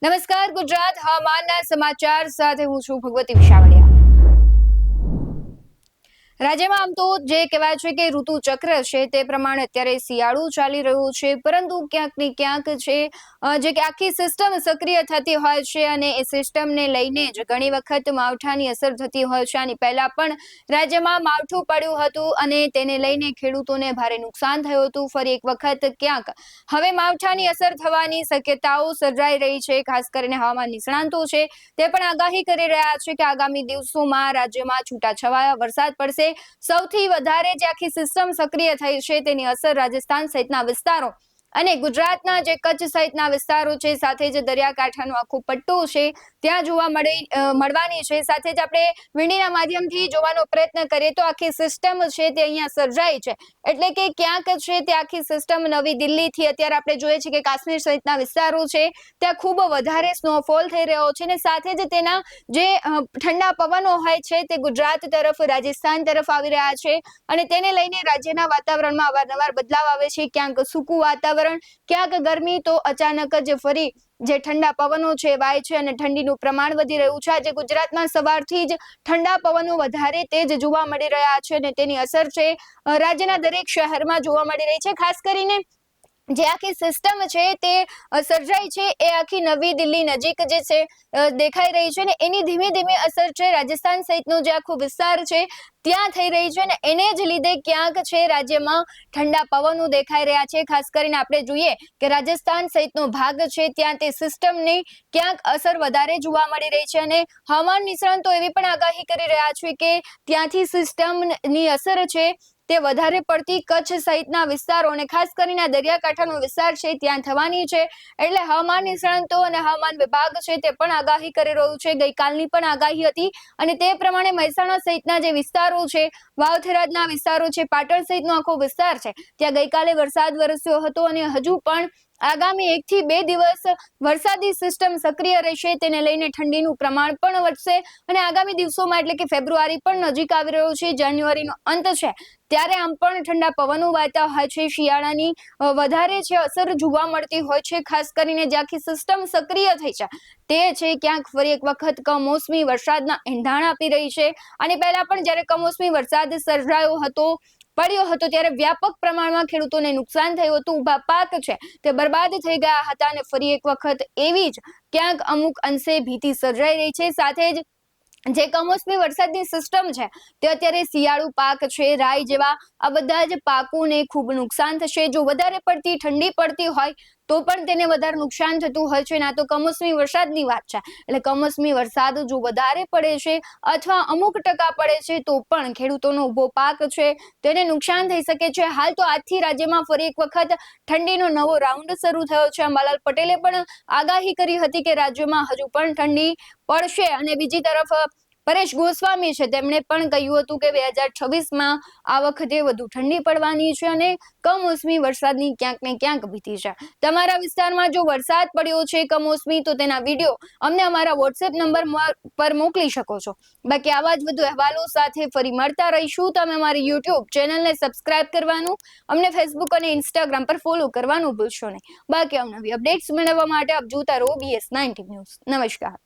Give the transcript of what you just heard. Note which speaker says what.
Speaker 1: નમસ્કાર ગુજરાત હવામાનના સમાચાર સાથે હું છું ભગવતી વિશાવડિયા। રાજ્યમાં આમ તો જે કહેવાય છે કે ઋતુ ચક્ર છે તે પ્રમાણે અત્યારે શિયાળુ ચાલી રહ્યું છે, પરંતુ ક્યાંક ને ક્યાંક છે જે કે આખી સિસ્ટમ સક્રિય થતી હોય છે અને એ સિસ્ટમને લઈને જ ઘણી વખત માવઠાની અસર થતી હોય છે। આની પહેલા પણ રાજ્યમાં માવઠું પડ્યું હતું અને તેને લઈને ખેડૂતોને ભારે નુકસાન થયું હતું। ફરી એક વખત ક્યાંક હવે માવઠાની અસર થવાની શક્યતાઓ સર્જાઈ રહી છે। ખાસ કરીને હવામાન નિષ્ણાંતો છે તે પણ આગાહી કરી રહ્યા છે કે આગામી દિવસોમાં રાજ્યમાં છૂટાછવાયા વરસાદ પડશે। સૌથી વધારે જે આખી સિસ્ટમ સક્રિય થઈ છે તેની અસર રાજસ્થાન સહિતના વિસ્તારો અને ગુજરાતના જે કચ્છ સહિતના વિસ્તારો છે, સાથે જ દરિયાકાંઠાનો આખો પટ્ટો છે ત્યાં જોવા મળવાની છે। સાથે જ આપણે વીંડીના માધ્યમથી જોવાનો પ્રયત્ન કરીએ તો આખી સિસ્ટમ છે તે અહીંયા સર્જાઈ છે, એટલે કે ક્યાંક છે તે આખી સિસ્ટમ નવી દિલ્હીથી અત્યારે આપણે જોઈએ છીએ કે કાશ્મીર સહિતના વિસ્તારો છે ત્યાં ખૂબ વધારે સ્નોફોલ થઈ રહ્યો છે, અને સાથે જ તેના જે ઠંડા પવનો હોય છે તે ગુજરાત તરફ, રાજસ્થાન તરફ આવી રહ્યા છે અને તેને લઈને રાજ્યના વાતાવરણમાં અવારનવાર બદલાવ આવે છે। ક્યાંક સૂકું વાતાવરણ, ક્યાંક ગરમી, તો અચાનક જ ફરી જે ઠંડા પવનો છે વાય છે અને ઠંડીનું પ્રમાણ વધી રહ્યું છે। આજે ગુજરાતમાં સવારથી જ ઠંડા પવનો વધારે તેજ જોવા મળી રહ્યા છે અને તેની અસર છે રાજ્યના દરેક શહેરમાં જોવા મળી રહી છે। ખાસ કરીને જે આખી સિસ્ટમ છે તે સર્જાઈ છે એ આખી નવી દિલ્હી નજીક જે છે દેખાઈ રહી છે ને એની ધીમે ધીમે અસર છે રાજસ્થાન સહિતનો જે આખો વિસ્તાર છે ત્યાં થઈ રહી છે ને એને જ લીધે ક્યાંક છે રાજ્યમાં ઠંડા પવનો દેખાઈ રહ્યા છે। ખાસ કરીને આપણે જોઈએ કે રાજસ્થાન સહિતનો ભાગ છે ત્યાં તે સિસ્ટમની ક્યાંક અસર વધારે જોવા મળી રહી છે અને હવામાન નિષ્ણાંતો એવી પણ આગાહી કરી રહ્યા છે કે ત્યાંથી સિસ્ટમની અસર છે તે વધારે પડતી કચ્છ સહિતના વિસ્તારો અને ખાસ કરીને દરિયાકાંઠાનો વિસ્તાર છે ત્યાં થવાની છે। એટલે હવામાન નિષ્ણાંતો અને હવામાન વિભાગ છે તે પણ આગાહી કરી રહ્યું છે। ગઈકાલની પણ આગાહી હતી અને તે પ્રમાણે મહેસાણા સહિતના જે વિસ્તારો છે, વાવથરાજના વિસ્તારો છે, પાટણ સહિતનો આખો વિસ્તાર છે ત્યાં ગઈકાલે વરસાદ વરસ્યો હતો અને હજુ પણ આગામી 1 થી 2 દિવસ વરસાદી સિસ્ટમ સક્રિય રહેશે, તેને લઈને ઠંડીનું પ્રમાણ પણ વધશે અને આગામી દિવસોમાં એટલે કે ફેબ્રુઆરી પણ નજીક આવી રહ્યો છે, જાન્યુઆરીનો અંત છે ત્યારે આમ પણ ઠંડા પવનો વાતા હોય છે, શિયાળાની વધારે છે અસર જોવા મળતી હોય છે। ખાસ કરીને જે આખી સિસ્ટમ સક્રિય થઈ છે તે છે ક્યાંક ફરી એક વખત કમોસમી વરસાદના એંધાણ આપી રહી છે। અને પહેલા પણ જ્યારે કમોસમી વરસાદ સર્જાયો હતો, પડ્યો હતો, ત્યારે વ્યાપક પ્રમાણમાં ખેડૂતોને નુકસાન થયું હતું, ઊભા પાક છે તે બરબાદ થઈ ગયા હતા અને ફરી એક વખત એવી જ ક્યાંક અમુક અંશે ભીતિ સર્જાઈ રહી છે। સાથે જ જે કમોસમી વરસાદની સિસ્ટમ છે તે અત્યારે શિયાળુ પાક છે, રાઈ જેવા આ બધા જ પાકોને ખૂબ નુકસાન થશે। જો વધારે પડતી ઠંડી પડતી હોય તો પણ તેને વધારે નુકસાન થતું હોય છે, ના તો કમોસમી વરસાદની વાત છે। એટલે કમોસમી વરસાદ જો વધારે પડે છે અથવા અમુક ટકા પડે છે તો પણ ખેડૂતોનો ઊભો પાક છે તેને નુકસાન થઈ શકે છે। હાલ તો આજથી રાજ્યમાં ફરી એક વખત ઠંડીનો નવો રાઉન્ડ શરૂ થયો છે। અંબાલાલ પટેલે પણ આગાહી કરી હતી કે રાજ્યમાં હજુ પણ ઠંડી પડશે અને બીજી તરફ પરેશ ગોસ્વામી છે તેમણે પણ કહ્યું હતું કે 2026માં આ વખતે વધુ ઠંડી પડવાની છે અને કમોસમી વરસાદની ક્યાંક ને ક્યાંક ભીતિ છે। તમારા વિસ્તારમાં જો વરસાદ પડ્યો છે કમોસમી તો તેના વિડીયો અમને અમારા વોટ્સએપ નંબર પર મોકલી શકો છો। બાકી આવા જ વધુ અહેવાલો સાથે ફરી મળતા રહીશું। તમે અમારી યુટ્યુબ ચેનલને સબસ્ક્રાઇબ કરવાનું, અમને ફેસબુક અને ઇન્સ્ટાગ્રામ પર ફોલો કરવાનું ભૂલશો નહીં। બાકી અવનવી અપડેટ્સ મેળવવા માટે આપ જોતા રહો BS19 ન્યૂઝ। નમસ્કાર।